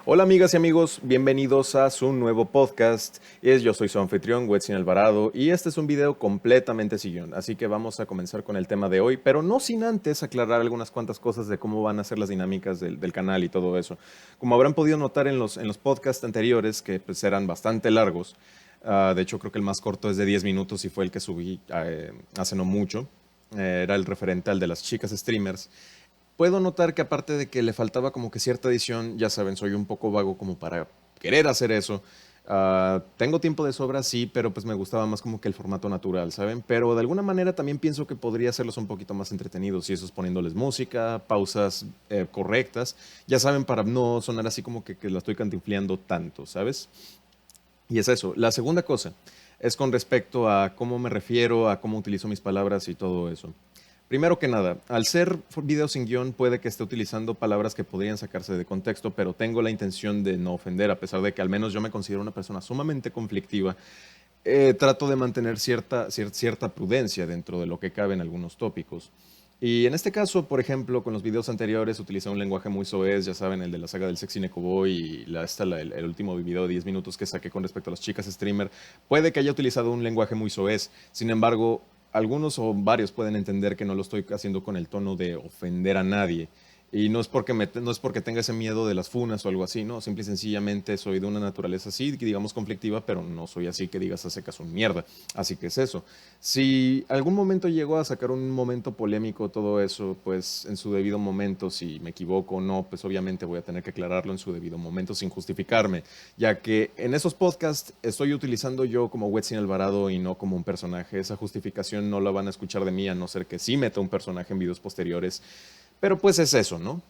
Hola amigas y amigos, bienvenidos a su nuevo podcast. Yo soy su anfitrión, Wetsin Alvarado, y este es un video completamente siguión, así que vamos a comenzar con el tema de hoy, pero no sin antes aclarar algunas cuantas cosas de cómo van a ser las dinámicas del canal y todo eso. Como habrán podido notar en los podcasts anteriores, que pues eran bastante largos, de hecho creo que el más corto es de 10 minutos y fue el que subí hace no mucho, era el referente al de las chicas streamers. Puedo notar que aparte de que le faltaba como que cierta edición, ya saben, soy un poco vago como para querer hacer eso. Tengo tiempo de sobra, sí, pero pues me gustaba más como que el formato natural, ¿saben? Pero de alguna manera también pienso que podría hacerlos un poquito más entretenidos, y eso es poniéndoles música, pausas correctas, ya saben, para no sonar así como que la estoy cantinfleando tanto, ¿sabes? Y es eso. La segunda cosa es con respecto a cómo me refiero, a cómo utilizo mis palabras y todo eso. Primero que nada, al ser video sin guión puede que esté utilizando palabras que podrían sacarse de contexto, pero tengo la intención de no ofender, a pesar de que al menos yo me considero una persona sumamente conflictiva. Trato de mantener cierta prudencia dentro de lo que cabe en algunos tópicos. Y en este caso, por ejemplo, con los videos anteriores utilicé un lenguaje muy soez, ya saben, el de la saga del Sexy Nekoboy y el último video de 10 minutos que saqué con respecto a las chicas streamer. Puede que haya utilizado un lenguaje muy soez, sin embargo, algunos o varios pueden entender que no lo estoy haciendo con el tono de ofender a nadie. Y no es porque tenga ese miedo de las funas o algo así, no, simple y sencillamente soy de una naturaleza así, digamos conflictiva, pero no soy así que digas a secas un mierda. Así que es eso. Si algún momento llego a sacar un momento polémico, todo eso, pues en su debido momento, si me equivoco o no, pues obviamente voy a tener que aclararlo en su debido momento sin justificarme, ya que en esos podcasts estoy utilizando yo como Wetsin Alvarado y no como un personaje. Esa justificación no la van a escuchar de mí, a no ser que sí meta un personaje en videos posteriores. Pero pues es eso, ¿no?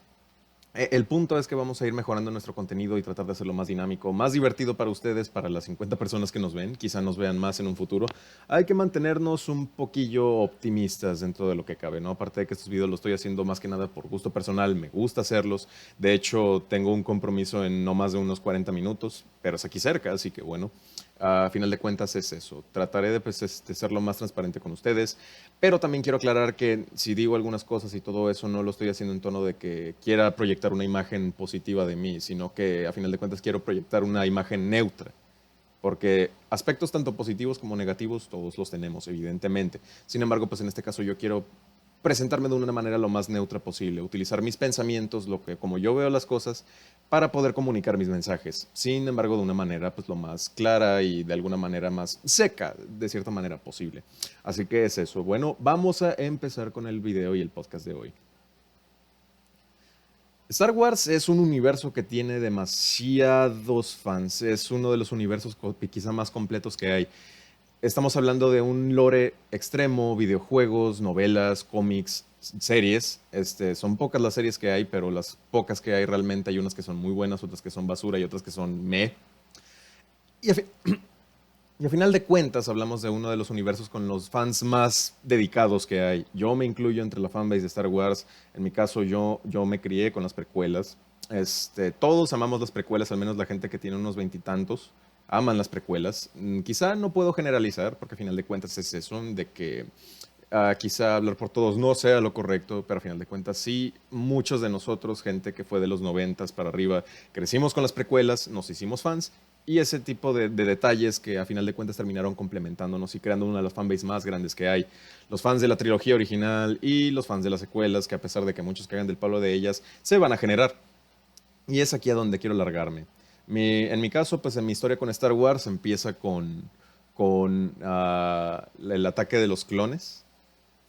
El punto es que vamos a ir mejorando nuestro contenido y tratar de hacerlo más dinámico, más divertido para ustedes, para las 50 personas que nos ven, quizá nos vean más en un futuro. Hay que mantenernos un poquillo optimistas dentro de lo que cabe, ¿no? Aparte de que estos videos los estoy haciendo más que nada por gusto personal, me gusta hacerlos. De hecho, tengo un compromiso en no más de unos 40 minutos, pero es aquí cerca, así que bueno. A final de cuentas es eso. Trataré de pues, ser lo más transparente con ustedes, pero también quiero aclarar que si digo algunas cosas y todo eso, no lo estoy haciendo en tono de que quiera proyectar una imagen positiva de mí, sino que a final de cuentas quiero proyectar una imagen neutra. Porque aspectos tanto positivos como negativos todos los tenemos, evidentemente. Sin embargo, pues en este caso yo quiero presentarme de una manera lo más neutra posible, utilizar mis pensamientos, lo que como yo veo las cosas, para poder comunicar mis mensajes. Sin embargo, de una manera pues lo más clara y de alguna manera más seca, de cierta manera posible. Así que es eso. Bueno, vamos a empezar con el video y el podcast de hoy. Star Wars es un universo que tiene demasiados fans. Es uno de los universos quizá más completos que hay. Estamos hablando de un lore extremo, videojuegos, novelas, cómics, series. Son pocas las series que hay, pero las pocas que hay realmente hay unas que son muy buenas, otras que son basura y otras que son meh. Y a, fi- y a final de cuentas hablamos de uno de los universos con los fans más dedicados que hay. Yo me incluyo entre la fanbase de Star Wars. En mi caso yo me crié con las precuelas. Todos amamos las precuelas, al menos la gente que tiene unos veintitantos aman las precuelas. Quizá no puedo generalizar, porque a final de cuentas es eso, de que quizá hablar por todos no sea lo correcto, pero a final de cuentas sí, muchos de nosotros, gente que fue de los noventas para arriba, crecimos con las precuelas, nos hicimos fans, y ese tipo de detalles que a final de cuentas terminaron complementándonos y creando una de las fanbases más grandes que hay. Los fans de la trilogía original y los fans de las secuelas, que a pesar de que muchos cagan del palo de ellas, se van a generar. Y es aquí a donde quiero largarme. En mi caso, pues en mi historia con Star Wars empieza con el ataque de los clones.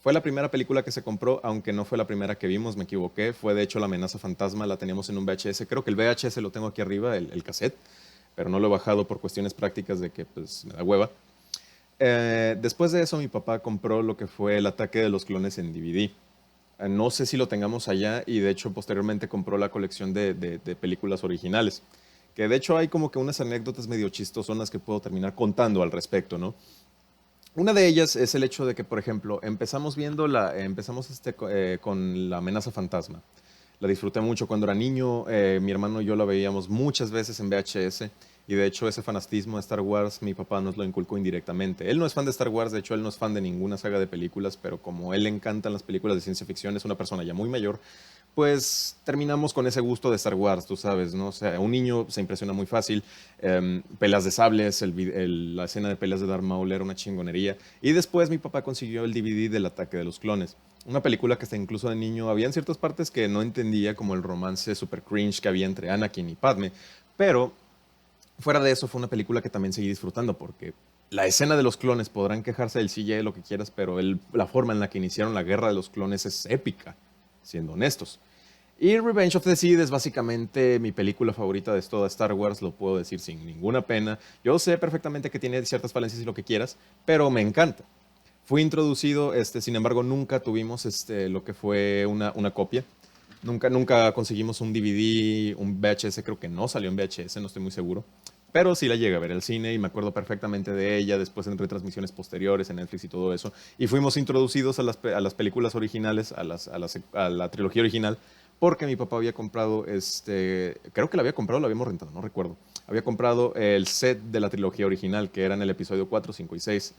Fue la primera película que se compró, aunque no fue la primera que vimos, me equivoqué. Fue de hecho La amenaza fantasma, la teníamos en un VHS. Creo que el VHS lo tengo aquí arriba, el cassette, pero no lo he bajado por cuestiones prácticas de que pues me da hueva. Después de eso, mi papá compró lo que fue El ataque de los clones en DVD. No sé si lo tengamos allá y de hecho posteriormente compró la colección de películas originales. Que de hecho hay como que unas anécdotas medio chistosonas que puedo terminar contando al respecto, ¿no? Una de ellas es el hecho de que, por ejemplo, empezamos con La amenaza fantasma. La disfruté mucho cuando era niño, mi hermano y yo la veíamos muchas veces en VHS y de hecho ese fanatismo de Star Wars mi papá nos lo inculcó indirectamente. Él no es fan de Star Wars, de hecho él no es fan de ninguna saga de películas, pero como él le encantan las películas de ciencia ficción, es una persona ya muy mayor, pues terminamos con ese gusto de Star Wars, tú sabes, ¿no? O sea, un niño se impresiona muy fácil. Pelas de sables, la escena de peleas de Darth Maul era una chingonería. Y después mi papá consiguió el DVD del Ataque de los Clones. Una película que hasta incluso de niño había en ciertas partes que no entendía, como el romance super cringe que había entre Anakin y Padme. Pero fuera de eso, fue una película que también seguí disfrutando porque la escena de los clones, podrán quejarse del CGI, lo que quieras, pero la forma en la que iniciaron la guerra de los clones es épica, siendo honestos. Y Revenge of the Sith es básicamente mi película favorita de toda Star Wars, lo puedo decir sin ninguna pena. Yo sé perfectamente que tiene ciertas falencias y lo que quieras, pero me encanta. Fui introducido, sin embargo, nunca tuvimos lo que fue una copia. Nunca conseguimos un DVD, un VHS, creo que no salió en VHS, no estoy muy seguro. Pero sí la llegué a ver al cine y me acuerdo perfectamente de ella, después en retransmisiones posteriores, en Netflix y todo eso. Y fuimos introducidos a las películas originales, a la trilogía original, porque mi papá había comprado, creo que la había comprado, la habíamos rentado, no recuerdo. Había comprado el set de la trilogía original, que eran el episodio 4, 5 y 6.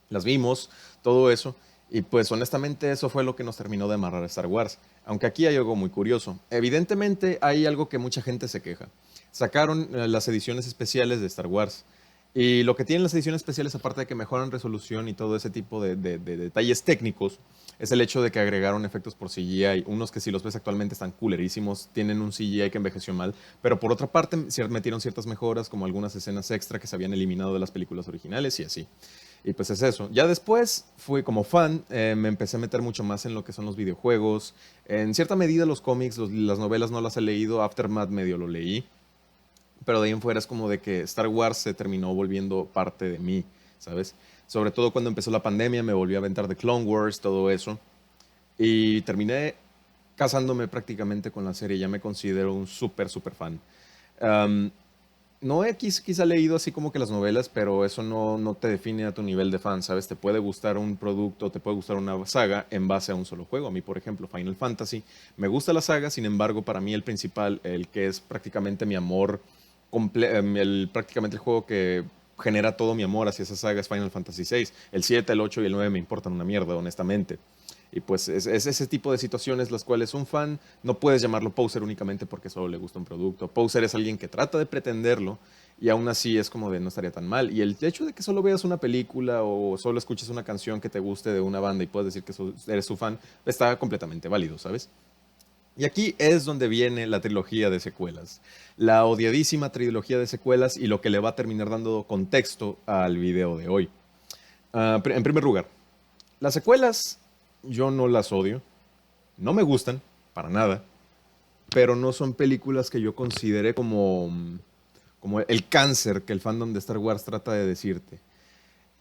Las vimos, todo eso. Y pues honestamente eso fue lo que nos terminó de amarrar a Star Wars. Aunque aquí hay algo muy curioso. Evidentemente hay algo que mucha gente se queja. Sacaron las ediciones especiales de Star Wars. Y lo que tienen las ediciones especiales, aparte de que mejoran resolución y todo ese tipo de detalles técnicos, es el hecho de que agregaron efectos por CGI. Unos que si los ves actualmente están culerísimos, tienen un CGI que envejeció mal. Pero por otra parte, metieron ciertas mejoras, como algunas escenas extra que se habían eliminado de las películas originales y así. Y pues es eso. Ya después fui como fan, me empecé a meter mucho más en lo que son los videojuegos. En cierta medida los cómics, las novelas no las he leído, Aftermath medio lo leí, pero de ahí en fuera es como de que Star Wars se terminó volviendo parte de mí, ¿sabes? Sobre todo cuando empezó la pandemia, me volví a aventar de Clone Wars, todo eso. Y terminé casándome prácticamente con la serie, ya me considero un súper fan. Um, no he quizá leído así como que las novelas, pero eso no te define a tu nivel de fan, ¿sabes? Te puede gustar un producto, te puede gustar una saga en base a un solo juego. A mí, por ejemplo, Final Fantasy, me gusta la saga, sin embargo, para mí el principal, el que es prácticamente mi amor, prácticamente el juego que genera todo mi amor hacia esa saga es Final Fantasy VI. El 7, el 8 y el 9 me importan una mierda, honestamente. Y pues es ese tipo de situaciones las cuales un fan no puedes llamarlo poser únicamente porque solo le gusta un producto. Poser es alguien que trata de pretenderlo y aún así es como de no estaría tan mal. Y el hecho de que solo veas una película o solo escuches una canción que te guste de una banda y puedes decir que eres su fan, está completamente válido, ¿sabes? Y aquí es donde viene la trilogía de secuelas. La odiadísima trilogía de secuelas y lo que le va a terminar dando contexto al video de hoy. En primer lugar, las secuelas yo no las odio, no me gustan para nada, pero no son películas que yo considere como el cáncer que el fandom de Star Wars trata de decirte.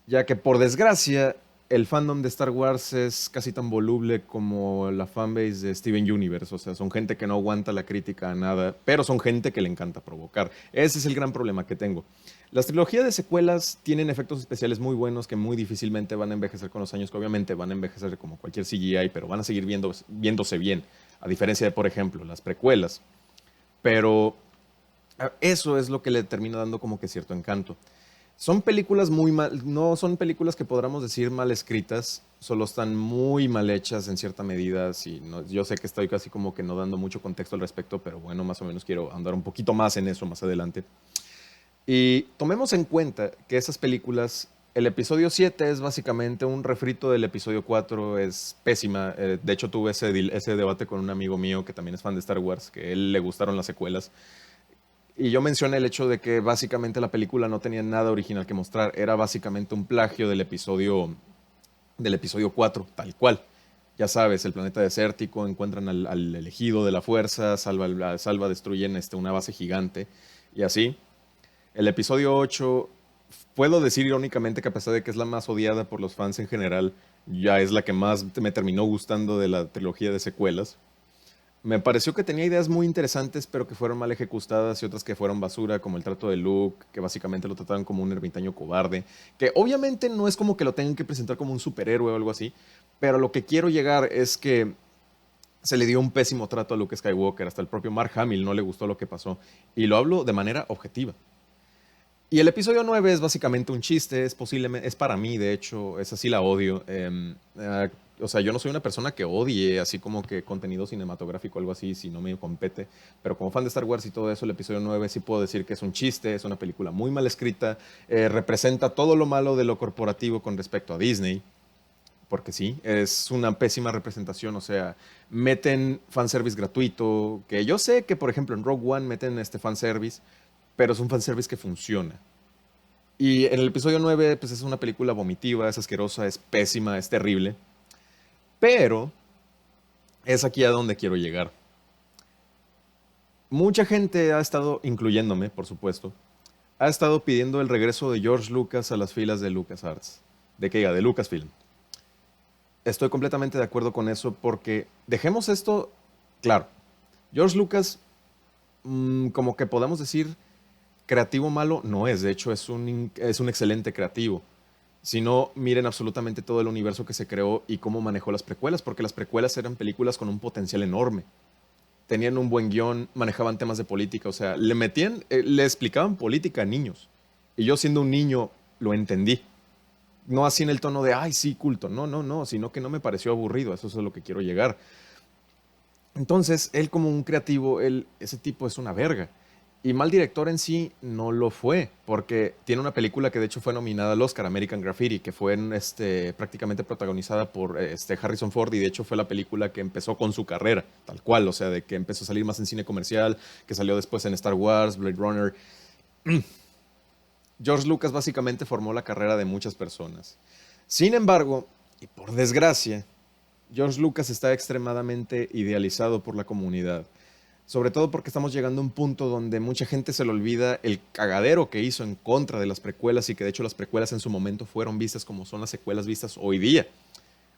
Ya que por desgracia, el fandom de Star Wars es casi tan voluble como la fanbase de Steven Universe. O sea, son gente que no aguanta la crítica a nada, pero son gente que le encanta provocar. Ese es el gran problema que tengo. Las trilogías de secuelas tienen efectos especiales muy buenos que muy difícilmente van a envejecer con los años, que obviamente van a envejecer como cualquier CGI, pero van a seguir viéndose bien, a diferencia de, por ejemplo, las precuelas. Pero eso es lo que le termina dando como que cierto encanto. Son películas muy mal, no son películas que podamos decir mal escritas, solo están muy mal hechas en cierta medida. Sí, yo sé que estoy casi como que no dando mucho contexto al respecto, pero bueno, más o menos quiero andar un poquito más en eso más adelante. Y tomemos en cuenta que esas películas, el episodio 7 es básicamente un refrito del episodio 4, es pésima. De hecho, tuve ese debate con un amigo mío que también es fan de Star Wars, que a él le gustaron las secuelas. Y yo mencioné el hecho de que básicamente la película no tenía nada original que mostrar, era básicamente un plagio del episodio 4 tal cual. Ya sabes, el planeta desértico, encuentran al elegido de la fuerza, salva destruyen una base gigante y así. El episodio 8 puedo decir irónicamente que a pesar de que es la más odiada por los fans en general, ya es la que más me terminó gustando de la trilogía de secuelas. Me pareció que tenía ideas muy interesantes, pero que fueron mal ejecutadas y otras que fueron basura, como el trato de Luke, que básicamente lo trataron como un ermitaño cobarde, que obviamente no es como que lo tengan que presentar como un superhéroe o algo así, pero lo que quiero llegar es que se le dio un pésimo trato a Luke Skywalker, hasta el propio Mark Hamill no le gustó lo que pasó, y lo hablo de manera objetiva. Y el episodio 9 es básicamente un chiste, es para mí, de hecho, esa sí la odio. O sea, yo no soy una persona que odie así como que contenido cinematográfico o algo así, si no me compete. Pero como fan de Star Wars y todo eso, el episodio 9 sí puedo decir que es un chiste, es una película muy mal escrita, representa todo lo malo de lo corporativo con respecto a Disney. Porque sí, es una pésima representación, o sea, meten fanservice gratuito, que yo sé que, por ejemplo, en Rogue One meten este fanservice, pero es un fanservice que funciona. Y en el episodio 9 pues es una película vomitiva, es asquerosa, es pésima, es terrible, pero es aquí a donde quiero llegar. Mucha gente ha estado, incluyéndome, por supuesto, ha estado pidiendo el regreso de George Lucas a las filas de LucasArts, de que diga, de Lucasfilm. Estoy completamente de acuerdo con eso porque dejemos esto claro. George Lucas, como que podamos decir, creativo malo no es. De hecho, es un excelente creativo. Si no, miren absolutamente todo el universo que se creó y cómo manejó las precuelas, porque las precuelas eran películas con un potencial enorme. Tenían un buen guión, manejaban temas de política, o sea, le explicaban política a niños. Y yo siendo un niño lo entendí. No así en el tono de, ay, sí, culto. No, no, no, sino que no me pareció aburrido. Eso es a lo que quiero llegar. Entonces, él como un creativo, ese tipo es una verga. Y mal director en sí no lo fue, porque tiene una película que de hecho fue nominada al Oscar, American Graffiti, que fue prácticamente protagonizada por Harrison Ford, y de hecho fue la película que empezó con su carrera, tal cual, o sea, de que empezó a salir más en cine comercial, que salió después en Star Wars, Blade Runner. George Lucas básicamente formó la carrera de muchas personas. Sin embargo, y por desgracia, George Lucas está extremadamente idealizado por la comunidad. Sobre todo porque estamos llegando a un punto donde mucha gente se le olvida el cagadero que hizo en contra de las precuelas y que de hecho las precuelas en su momento fueron vistas como son las secuelas vistas hoy día.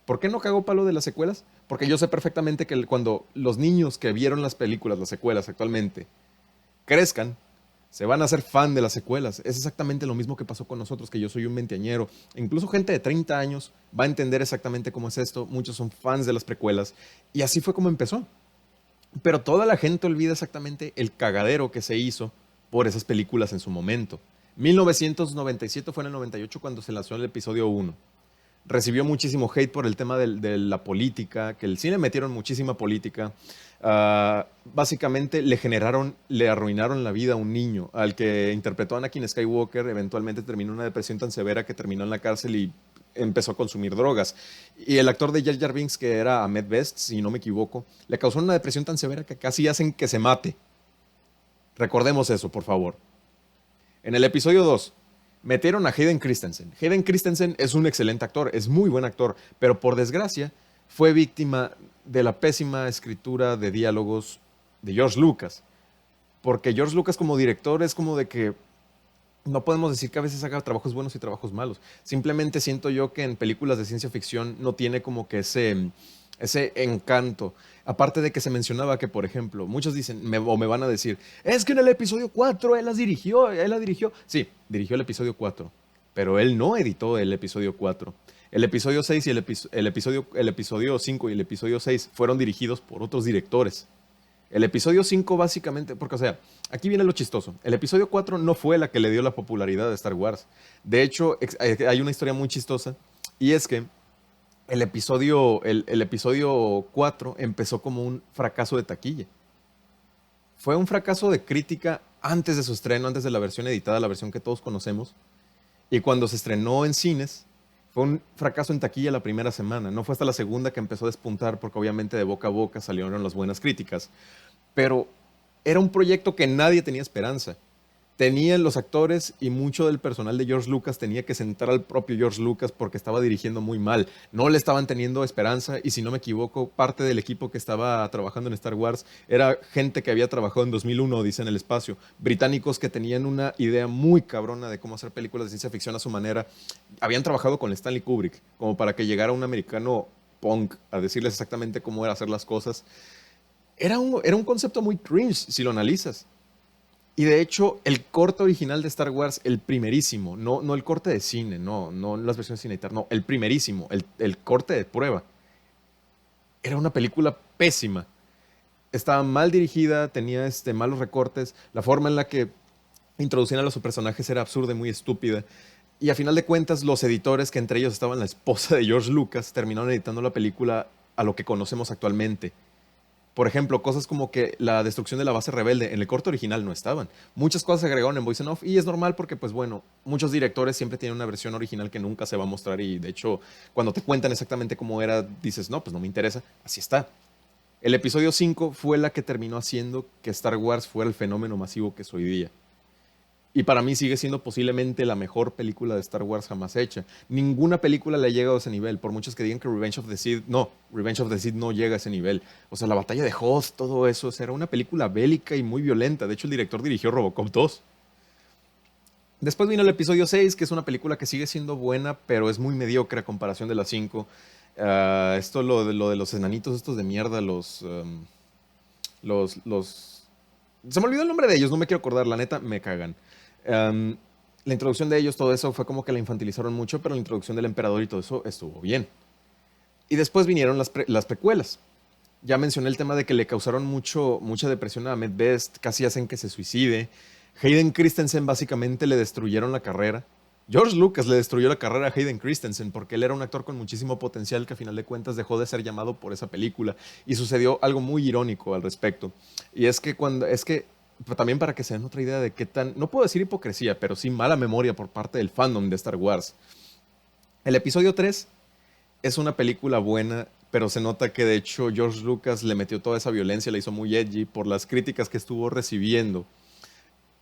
¿Por qué no cagó palo de las secuelas? Porque yo sé perfectamente que cuando los niños que vieron las películas, las secuelas actualmente, crezcan, se van a hacer fan de las secuelas. Es exactamente lo mismo que pasó con nosotros, que yo soy un veinteañero. Incluso gente de 30 años va a entender exactamente cómo es esto. Muchos son fans de las precuelas. Y así fue como empezó. Pero toda la gente olvida exactamente el cagadero que se hizo por esas películas en su momento. 1997 fue en el 98 cuando se lanzó el episodio 1. Recibió muchísimo hate por el tema de la política, que el cine metieron muchísima política. Básicamente le arruinaron la vida a un niño, al que interpretó a Anakin Skywalker, eventualmente terminó una depresión tan severa que terminó en la cárcel y empezó a consumir drogas. Y el actor de Jar Jar Binks, que era Ahmed Best, si no me equivoco, le causó una depresión tan severa que casi hacen que se mate. Recordemos eso, por favor. En el episodio 2, metieron a Hayden Christensen. Hayden Christensen es un excelente actor, es muy buen actor, pero por desgracia fue víctima de la pésima escritura de diálogos de George Lucas. Porque George Lucas como director es como de que no podemos decir que a veces haga trabajos buenos y trabajos malos. Simplemente siento yo que en películas de ciencia ficción no tiene como que ese encanto. Aparte de que se mencionaba que, por ejemplo, muchos dicen, o me van a decir, es que en el episodio 4 él la dirigió. Sí, dirigió el episodio 4, pero él no editó el episodio 4. El episodio 6 y el episodio 5 y el episodio 6 fueron dirigidos por otros directores. El episodio 5 básicamente, porque o sea, aquí viene lo chistoso. El episodio 4 no fue la que le dio la popularidad de Star Wars. De hecho, hay una historia muy chistosa y es que el episodio 4 empezó como un fracaso de taquilla. Fue un fracaso de crítica antes de su estreno, antes de la versión editada, la versión que todos conocemos. Y cuando se estrenó en cines, fue un fracaso en taquilla la primera semana. No fue hasta la segunda que empezó a despuntar, porque obviamente de boca a boca salieron las buenas críticas. Pero era un proyecto que nadie tenía esperanza. Tenían los actores y mucho del personal de George Lucas tenía que sentar al propio George Lucas porque estaba dirigiendo muy mal. No le estaban teniendo esperanza y si no me equivoco, parte del equipo que estaba trabajando en Star Wars era gente que había trabajado en 2001, Odisea en el espacio. Británicos que tenían una idea muy cabrona de cómo hacer películas de ciencia ficción a su manera. Habían trabajado con Stanley Kubrick como para que llegara un americano punk a decirles exactamente cómo era hacer las cosas. Era un concepto muy cringe si lo analizas. Y de hecho, el corte original de Star Wars, el primerísimo, no el corte de cine, no las versiones cine no, el primerísimo, el corte de prueba, era una película pésima. Estaba mal dirigida, tenía malos recortes, la forma en la que introducían a los personajes era absurda y muy estúpida. Y a final de cuentas, los editores, que entre ellos estaban la esposa de George Lucas, terminaron editando la película a lo que conocemos actualmente. Por ejemplo, cosas como que la destrucción de la base rebelde en el corto original no estaban. Muchas cosas se agregaron en Voice and Off y es normal porque, pues bueno, muchos directores siempre tienen una versión original que nunca se va a mostrar y de hecho, cuando te cuentan exactamente cómo era, dices, no, pues no me interesa, así está. El episodio 5 fue la que terminó haciendo que Star Wars fuera el fenómeno masivo que es hoy día. Y para mí sigue siendo posiblemente la mejor película de Star Wars jamás hecha. Ninguna película le ha llegado a ese nivel, por muchos que digan que Revenge of the Sith no llega a ese nivel. O sea, la batalla de Hoth, todo eso, o sea, era una película bélica y muy violenta. De hecho, el director dirigió Robocop 2. Después vino el episodio 6, que es una película que sigue siendo buena, pero es muy mediocre a comparación de las 5. Esto lo de los enanitos estos de mierda, los... Se me olvidó el nombre de ellos, no me quiero acordar, la neta, me cagan. Um, la introducción de ellos, todo eso fue como que la infantilizaron mucho, pero la introducción del emperador y todo eso estuvo bien. Y después vinieron las precuelas. Ya mencioné el tema de que le causaron mucha depresión a Ahmed Best, casi hacen que se suicide. Hayden Christensen básicamente le destruyeron la carrera. George Lucas le destruyó la carrera a Hayden Christensen porque él era un actor con muchísimo potencial que a final de cuentas dejó de ser llamado por esa película. Y sucedió algo muy irónico al respecto. Y pero también para que se den otra idea de qué tan, no puedo decir hipocresía, pero sí mala memoria por parte del fandom de Star Wars. El episodio 3 es una película buena, pero se nota que de hecho George Lucas le metió toda esa violencia, la hizo muy edgy por las críticas que estuvo recibiendo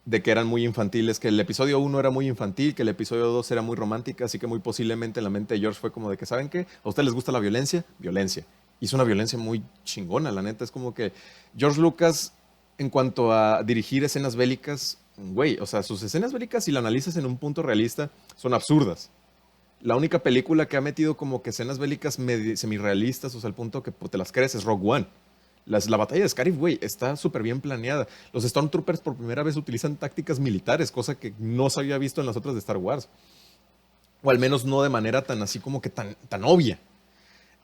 de que eran muy infantiles, que el episodio 1 era muy infantil, que el episodio 2 era muy romántica, así que muy posiblemente en la mente de George fue como de que, ¿saben qué? ¿A ustedes les gusta la violencia? Violencia. Hizo una violencia muy chingona, la neta. Es como que George Lucas, en cuanto a dirigir escenas bélicas, güey, o sea, sus escenas bélicas, si la analizas en un punto realista, son absurdas. La única película que ha metido como que escenas bélicas semi-realistas, o sea, al punto que pues, te las crees, es Rogue One. La batalla de Scarif, güey, está súper bien planeada. Los Stormtroopers por primera vez utilizan tácticas militares, cosa que no se había visto en las otras de Star Wars. O al menos no de manera tan así como que tan obvia.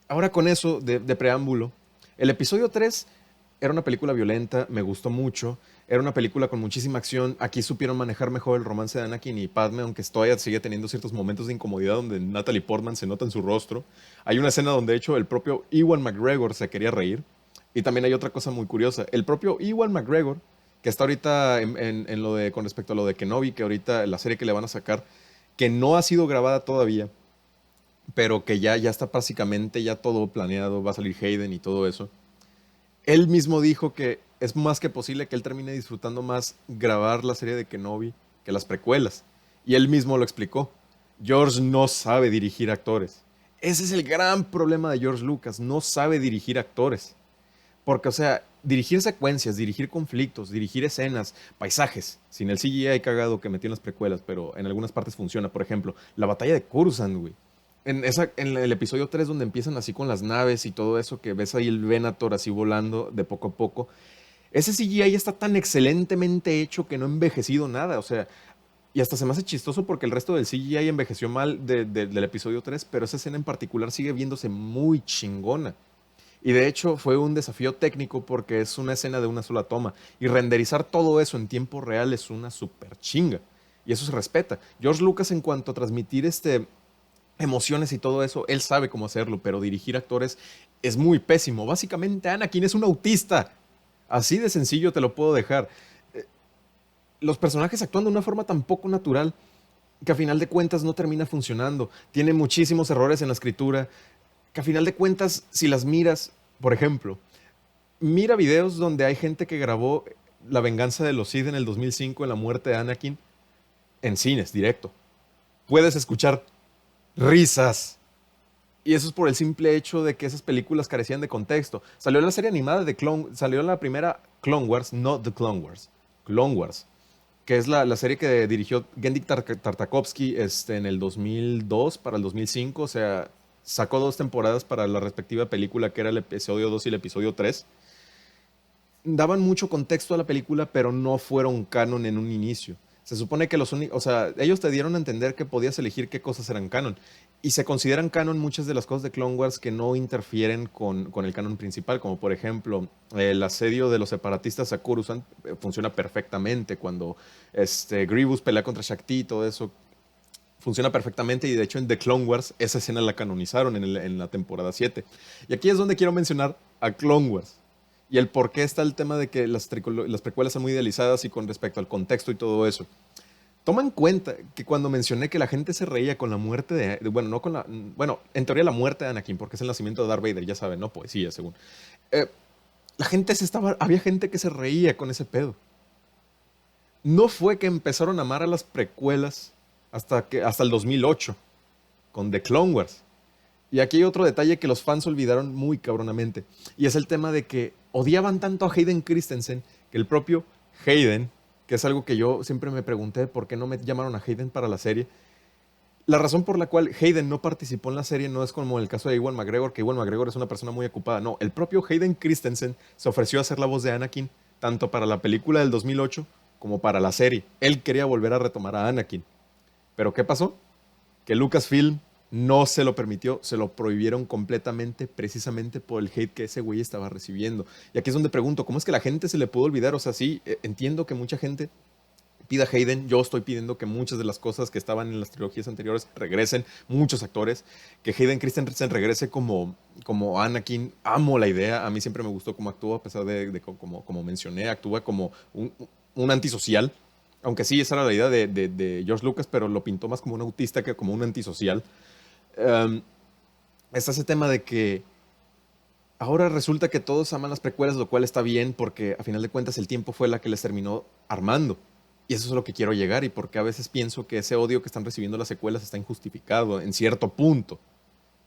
Ahora con eso de preámbulo, el episodio 3 era una película violenta, me gustó mucho. Era una película con muchísima acción. Aquí supieron manejar mejor el romance de Anakin y Padme, aunque todavía sigue teniendo ciertos momentos de incomodidad donde Natalie Portman se nota en su rostro. Hay una escena donde, de hecho, el propio Ewan McGregor se quería reír. Y también hay otra cosa muy curiosa. El propio Ewan McGregor, que está ahorita en lo de, con respecto a lo de Kenobi, que ahorita la serie que le van a sacar, que no ha sido grabada todavía, pero que ya está básicamente ya todo planeado, va a salir Hayden y todo eso. Él mismo dijo que es más que posible que él termine disfrutando más grabar la serie de Kenobi que las precuelas. Y él mismo lo explicó. George no sabe dirigir actores. Ese es el gran problema de George Lucas, no sabe dirigir actores. Porque, o sea, dirigir secuencias, dirigir conflictos, dirigir escenas, paisajes, sin el CGI cagado que metió en las precuelas, pero en algunas partes funciona. Por ejemplo, la batalla de Coruscant, güey. En el episodio 3 donde empiezan así con las naves y todo eso, que ves ahí el Venator así volando de poco a poco. Ese CGI está tan excelentemente hecho que no ha envejecido nada. O sea, y hasta se me hace chistoso porque el resto del CGI envejeció mal del episodio 3, pero esa escena en particular sigue viéndose muy chingona. Y de hecho fue un desafío técnico porque es una escena de una sola toma. Y renderizar todo eso en tiempo real es una super chinga. Y eso se respeta. George Lucas en cuanto a transmitir emociones y todo eso, él sabe cómo hacerlo, pero dirigir actores es muy pésimo. Básicamente Anakin es un autista. Así de sencillo te lo puedo dejar. Eh, Los personajes actúan de una forma tan poco natural que a final de cuentas no termina funcionando. Tiene muchísimos errores en la escritura que a final de cuentas, si las miras, por ejemplo, mira videos donde hay gente que grabó La venganza de los Sith en el 2005 en la muerte de Anakin en cines, directo. Puedes escuchar risas. Y eso es por el simple hecho de que esas películas carecían de contexto. Salió la serie animada salió la primera Clone Wars, no The Clone Wars, Clone Wars, que es la serie que dirigió Gendik Tartakovsky en el 2002 para el 2005, o sea, sacó dos temporadas para la respectiva película, que era el episodio 2 y el episodio 3. Daban mucho contexto a la película, pero no fueron canon en un inicio. Se supone que o sea, ellos te dieron a entender que podías elegir qué cosas eran canon. Y se consideran canon muchas de las cosas de Clone Wars que no interfieren con el canon principal, como por ejemplo el asedio de los separatistas a Coruscant funciona perfectamente cuando Grievous pelea contra Shakti y todo eso. Funciona perfectamente y de hecho en The Clone Wars esa escena la canonizaron en la temporada 7. Y aquí es donde quiero mencionar a Clone Wars. Y el por qué está el tema de que las precuelas son muy idealizadas y con respecto al contexto y todo eso. Toma en cuenta que cuando mencioné que la gente se reía con la muerte bueno, no con la, bueno, en teoría la muerte de Anakin, porque es el nacimiento de Darth Vader, ya saben, no poesía, según. Eh, había gente que se reía con ese pedo. No fue que empezaron a amar a las precuelas hasta el 2008, con The Clone Wars. Y aquí hay otro detalle que los fans olvidaron muy cabronamente. Y es el tema de que odiaban tanto a Hayden Christensen que el propio Hayden, que es algo que yo siempre me pregunté por qué no me llamaron a Hayden para la serie. La razón por la cual Hayden no participó en la serie no es como el caso de Ewan McGregor, que Ewan McGregor es una persona muy ocupada. No, el propio Hayden Christensen se ofreció a hacer la voz de Anakin, tanto para la película del 2008 como para la serie. Él quería volver a retomar a Anakin. ¿Pero qué pasó? Que Lucasfilm no se lo permitió, se lo prohibieron completamente precisamente por el hate que ese güey estaba recibiendo. Y aquí es donde pregunto, ¿cómo es que la gente se le pudo olvidar? O sea, sí, entiendo que mucha gente pida Hayden, yo estoy pidiendo que muchas de las cosas que estaban en las trilogías anteriores regresen, muchos actores, que Hayden Christensen regrese como Anakin, amo la idea, a mí siempre me gustó cómo actúa, a pesar de como mencioné, actúa como un antisocial, aunque sí, esa era la idea de George Lucas, pero lo pintó más como un autista que como un antisocial. Um, Está ese tema de que ahora resulta que todos aman las precuelas, lo cual está bien porque a final de cuentas el tiempo fue la que les terminó armando. Y eso es a lo que quiero llegar y porque a veces pienso que ese odio que están recibiendo las secuelas está injustificado en cierto punto.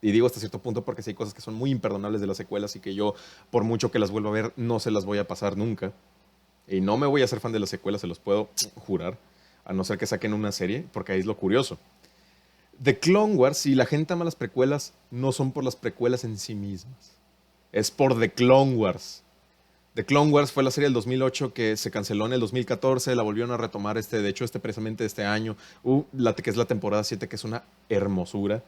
Y digo hasta cierto punto porque sí hay cosas que son muy imperdonables de las secuelas y que yo, por mucho que las vuelva a ver, no se las voy a pasar nunca. Y no me voy a hacer fan de las secuelas, se los puedo jurar, a no ser que saquen una serie, porque ahí es lo curioso. The Clone Wars, y la gente ama las precuelas, no son por las precuelas en sí mismas. Es por The Clone Wars. The Clone Wars fue la serie del 2008 que se canceló en el 2014, la volvieron a retomar de hecho precisamente este año, que es la temporada 7, que es una hermosura.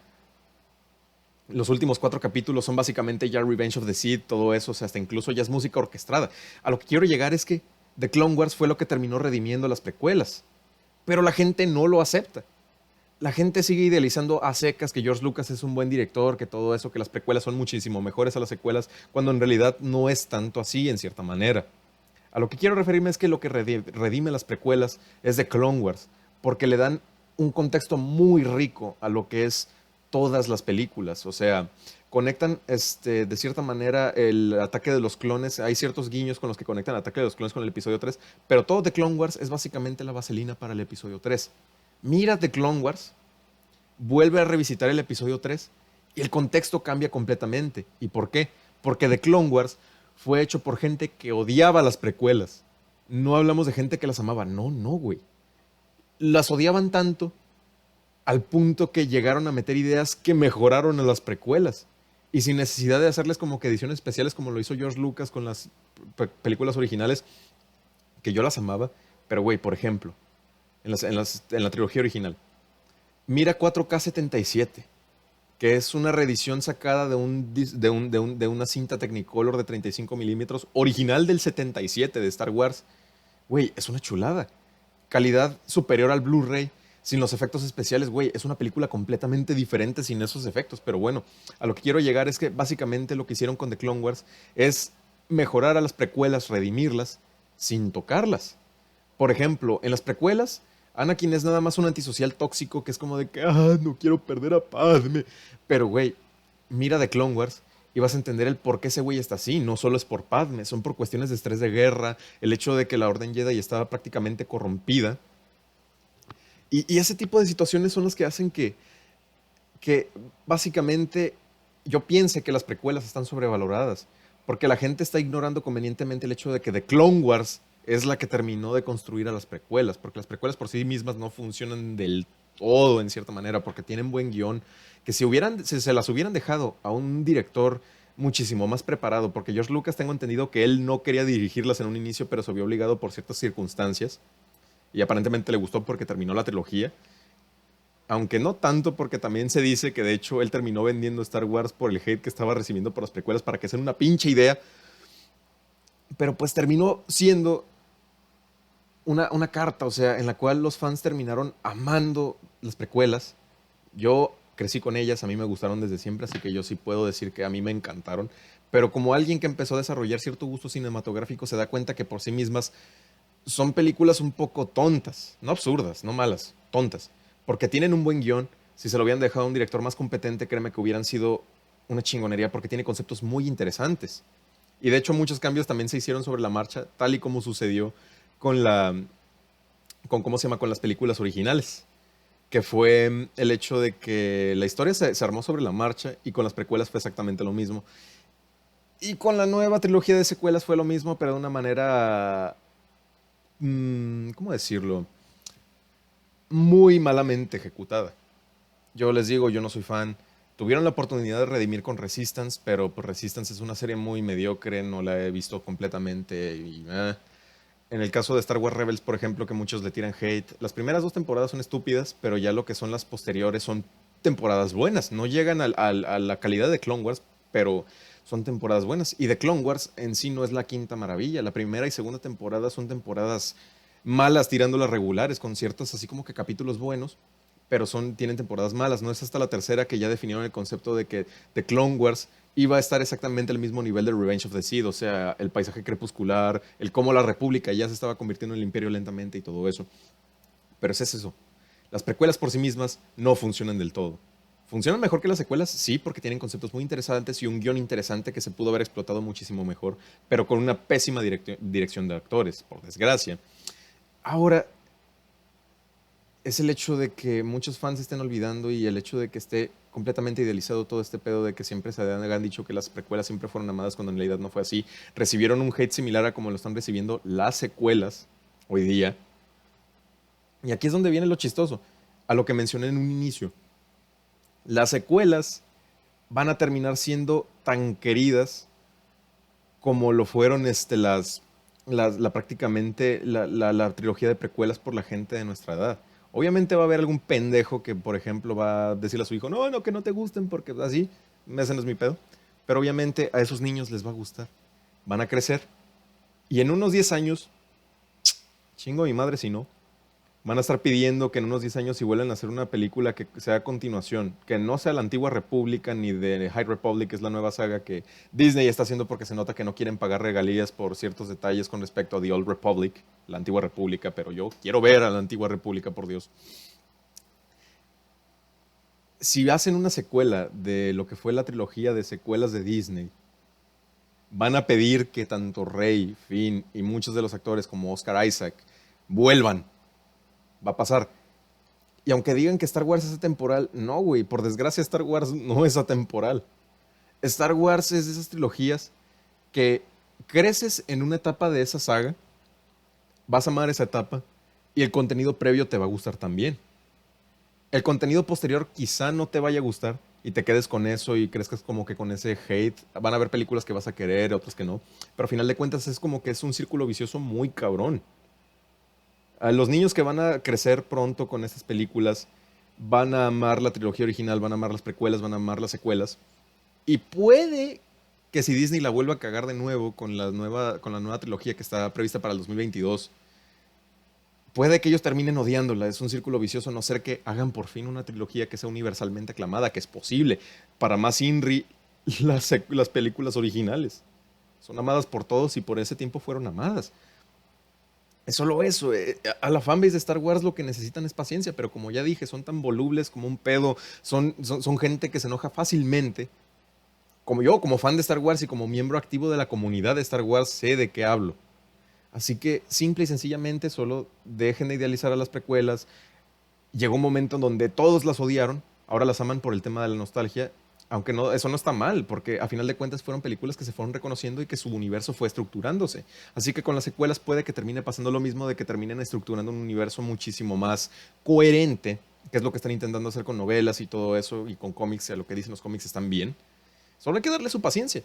Los últimos 4 capítulos son básicamente ya Revenge of the Sith, todo eso, o sea, hasta incluso ya es música orquestada. A lo que quiero llegar es que The Clone Wars fue lo que terminó redimiendo las precuelas, pero la gente no lo acepta. La gente sigue idealizando a secas que George Lucas es un buen director, que todo eso, que las precuelas son muchísimo mejores a las secuelas, cuando en realidad no es tanto así en cierta manera. A lo que quiero referirme es que lo que redime las precuelas es de Clone Wars, porque le dan un contexto muy rico a lo que es todas las películas. O sea, conectan de cierta manera el ataque de los clones. Hay ciertos guiños con los que conectan el ataque de los clones con el episodio 3, pero todo de Clone Wars es básicamente la vaselina para el episodio 3. Mira The Clone Wars, vuelve a revisitar el episodio 3 y el contexto cambia completamente. ¿Y por qué? Porque The Clone Wars fue hecho por gente que odiaba las precuelas. No hablamos de gente que las amaba. No, no, güey. Las odiaban tanto al punto que llegaron a meter ideas que mejoraron a las precuelas. Y sin necesidad de hacerles como que ediciones especiales como lo hizo George Lucas con las películas originales, que yo las amaba. Pero, güey, por ejemplo, en la trilogía original, mira 4K 77, que es una reedición sacada de una cinta Technicolor de 35 milímetros, original del 77 de Star Wars. Güey, es una chulada. Calidad superior al Blu-ray, sin los efectos especiales, güey. Es una película completamente diferente sin esos efectos. Pero bueno, a lo que quiero llegar es que básicamente lo que hicieron con The Clone Wars es mejorar a las precuelas, redimirlas, sin tocarlas. Por ejemplo, en las precuelas, Anakin es nada más un antisocial tóxico que es como de que, no quiero perder a Padme. Pero, güey, mira The Clone Wars y vas a entender el por qué ese güey está así. No solo es por Padme, son por cuestiones de estrés de guerra, el hecho de que la Orden Jedi estaba prácticamente corrompida. Y ese tipo de situaciones son las que hacen que básicamente yo piense que las precuelas están sobrevaloradas. Porque la gente está ignorando convenientemente el hecho de que The Clone Wars es la que terminó de construir a las precuelas, porque las precuelas por sí mismas no funcionan del todo en cierta manera, porque tienen buen guión, que si se las hubieran dejado a un director muchísimo más preparado, porque George Lucas tengo entendido que él no quería dirigirlas en un inicio, pero se vio obligado por ciertas circunstancias, y aparentemente le gustó porque terminó la trilogía, aunque no tanto porque también se dice que de hecho él terminó vendiendo Star Wars por el hate que estaba recibiendo por las precuelas para que sea una pinche idea, pero pues terminó siendo una carta, o sea, en la cual los fans terminaron amando las precuelas. Yo crecí con ellas, a mí me gustaron desde siempre, así que yo sí puedo decir que a mí me encantaron. Pero como alguien que empezó a desarrollar cierto gusto cinematográfico se da cuenta que por sí mismas son películas un poco tontas, no absurdas, no malas, tontas, porque tienen un buen guión. Si se lo hubieran dejado a un director más competente, créeme que hubieran sido una chingonería porque tiene conceptos muy interesantes. Y de hecho muchos cambios también se hicieron sobre la marcha, tal y como sucedió con ¿cómo se llama? Con las películas originales, que fue el hecho de que la historia se armó sobre la marcha y con las precuelas fue exactamente lo mismo. Y con la nueva trilogía de secuelas fue lo mismo, pero de una manera, ¿cómo decirlo? Muy malamente ejecutada. Yo les digo, yo no soy fan. Tuvieron la oportunidad de redimir con Resistance, pero pues Resistance es una serie muy mediocre, no la he visto completamente En el caso de Star Wars Rebels, por ejemplo, que muchos le tiran hate, las primeras dos temporadas son estúpidas, pero ya lo que son las posteriores son temporadas buenas. No llegan a la calidad de Clone Wars, pero son temporadas buenas. Y de Clone Wars en sí no es la quinta maravilla. La primera y segunda temporada son temporadas malas tirando las regulares, con ciertos así como que capítulos buenos, pero tienen temporadas malas. No es hasta la tercera que ya definieron el concepto de que The Clone Wars iba a estar exactamente al mismo nivel de Revenge of the Sith, o sea, el paisaje crepuscular, el cómo la República ya se estaba convirtiendo en el Imperio lentamente y todo eso. Pero es eso. Las precuelas por sí mismas no funcionan del todo. ¿Funcionan mejor que las secuelas? Sí, porque tienen conceptos muy interesantes y un guión interesante que se pudo haber explotado muchísimo mejor, pero con una pésima dirección de actores, por desgracia. Ahora, es el hecho de que muchos fans estén olvidando y el hecho de que esté completamente idealizado todo este pedo de que siempre se han dicho que las precuelas siempre fueron amadas cuando en realidad no fue así. Recibieron un hate similar a como lo están recibiendo las secuelas hoy día. Y aquí es donde viene lo chistoso, a lo que mencioné en un inicio. Las secuelas van a terminar siendo tan queridas como lo fueron prácticamente la trilogía de precuelas por la gente de nuestra edad. Obviamente va a haber algún pendejo que, por ejemplo, va a decirle a su hijo, no, no, que no te gusten porque así, ese no es mi pedo. Pero obviamente a esos niños les va a gustar. Van a crecer. Y en unos 10 años, chingo mi madre si no, van a estar pidiendo que en unos 10 años si vuelvan a hacer una película que sea a continuación, que no sea la antigua República ni de High Republic, que es la nueva saga que Disney está haciendo porque se nota que no quieren pagar regalías por ciertos detalles con respecto a The Old Republic, la antigua República, pero yo quiero ver a la antigua República, por Dios. Si hacen una secuela de lo que fue la trilogía de secuelas de Disney, van a pedir que tanto Rey, Finn y muchos de los actores como Oscar Isaac vuelvan. Va a pasar. Y aunque digan que Star Wars es atemporal, no, güey, por desgracia Star Wars no es atemporal. Star Wars es de esas trilogías que creces en una etapa de esa saga, vas a amar esa etapa y el contenido previo te va a gustar también. El contenido posterior quizá no te vaya a gustar y te quedes con eso y crezcas como que con ese hate. Van a haber películas que vas a querer, otras que no, pero al final de cuentas es como que es un círculo vicioso muy cabrón. A los niños que van a crecer pronto con estas películas van a amar la trilogía original, van a amar las precuelas, van a amar las secuelas. Y puede que si Disney la vuelva a cagar de nuevo con la nueva trilogía que está prevista para el 2022, puede que ellos terminen odiándola. Es un círculo vicioso, a no ser que hagan por fin una trilogía que sea universalmente aclamada, que es posible. Para más Inri, las películas originales son amadas por todos y por ese tiempo fueron amadas. Es solo eso. A la fanbase de Star Wars lo que necesitan es paciencia, pero como ya dije, son tan volubles como un pedo, son gente que se enoja fácilmente. Como yo, como fan de Star Wars y como miembro activo de la comunidad de Star Wars, sé de qué hablo. Así que simple y sencillamente solo dejen de idealizar a las precuelas. Llegó un momento en donde todos las odiaron, ahora las aman por el tema de la nostalgia, aunque no, eso no está mal, porque a final de cuentas fueron películas que se fueron reconociendo y que su universo fue estructurándose. Así que con las secuelas puede que termine pasando lo mismo, de que terminen estructurando un universo muchísimo más coherente, que es lo que están intentando hacer con novelas y todo eso, y con cómics, a lo que dicen los cómics están bien. Solo hay que darle su paciencia.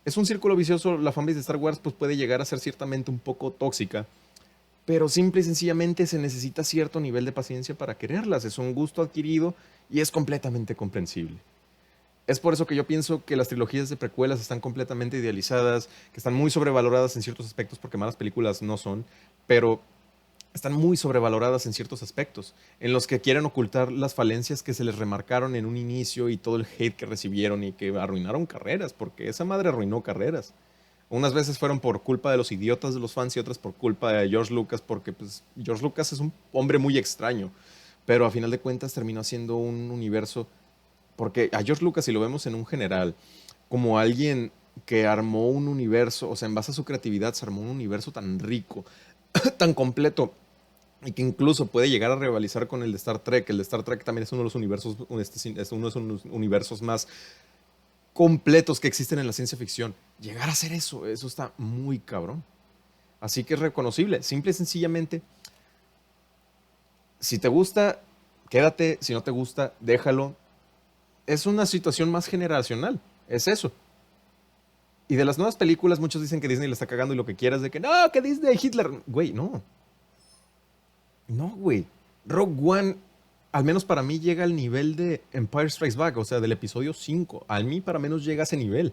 Es un círculo vicioso, la fanbase de Star Wars pues puede llegar a ser ciertamente un poco tóxica, pero simple y sencillamente se necesita cierto nivel de paciencia para quererlas. Es un gusto adquirido y es completamente comprensible. Es por eso que yo pienso que las trilogías de precuelas están completamente idealizadas, que están muy sobrevaloradas en ciertos aspectos porque malas películas no son, pero están muy sobrevaloradas en ciertos aspectos, en los que quieren ocultar las falencias que se les remarcaron en un inicio y todo el hate que recibieron y que arruinaron carreras, porque esa madre arruinó carreras. Unas veces fueron por culpa de los idiotas de los fans y otras por culpa de George Lucas, porque pues, George Lucas es un hombre muy extraño, pero a final de cuentas terminó siendo un universo, porque a George Lucas, si lo vemos en un general, como alguien que armó un universo, o sea, en base a su creatividad se armó un universo tan rico, tan completo, y que incluso puede llegar a rivalizar con el de Star Trek. El de Star Trek también es uno de los universos, es uno de los universos más completos que existen en la ciencia ficción. Llegar a hacer eso, eso está muy cabrón. Así que es reconocible. Simple y sencillamente, si te gusta, quédate. Si no te gusta, déjalo. Es una situación más generacional. Es eso. Y de las nuevas películas, muchos dicen que Disney le está cagando y lo que quieras, de que no, que Disney, Hitler. Güey, no. No, güey. Rogue One, al menos para mí, llega al nivel de Empire Strikes Back, o sea, del episodio 5. A mí, para menos, llega a ese nivel.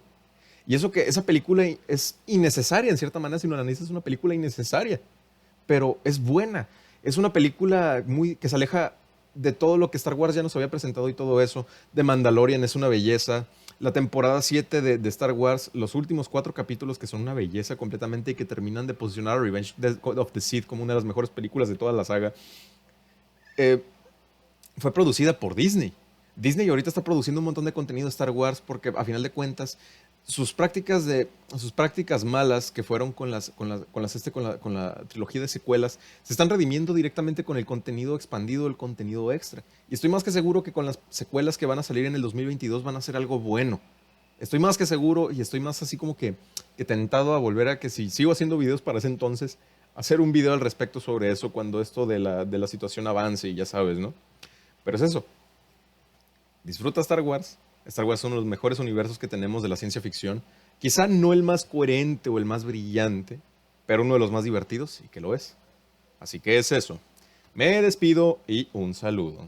Y eso que esa película es innecesaria, en cierta manera, si no la analizas, es una película innecesaria. Pero es buena. Es una película muy que se aleja de todo lo que Star Wars ya nos había presentado y todo eso. De Mandalorian es una belleza. La temporada 7 de Star Wars, los últimos 4 capítulos que son una belleza completamente y que terminan de posicionar a of the Sith como una de las mejores películas de toda la saga, eh, fue producida por Disney. Disney ahorita está produciendo un montón de contenido de Star Wars porque a final de cuentas sus prácticas malas que fueron con la trilogía de secuelas se están redimiendo directamente con el contenido expandido, el contenido extra. Y estoy más que seguro que con las secuelas que van a salir en el 2022 van a ser algo bueno. Estoy más que seguro y estoy más así como que tentado a volver a que si sigo haciendo videos para ese entonces, hacer un video al respecto sobre eso cuando esto de la situación avance y ya sabes, ¿no? Pero es eso. Disfruta Star Wars. Star Wars es uno de los mejores universos que tenemos de la ciencia ficción. Quizá no el más coherente o el más brillante, pero uno de los más divertidos y que lo es. Así que es eso. Me despido y un saludo.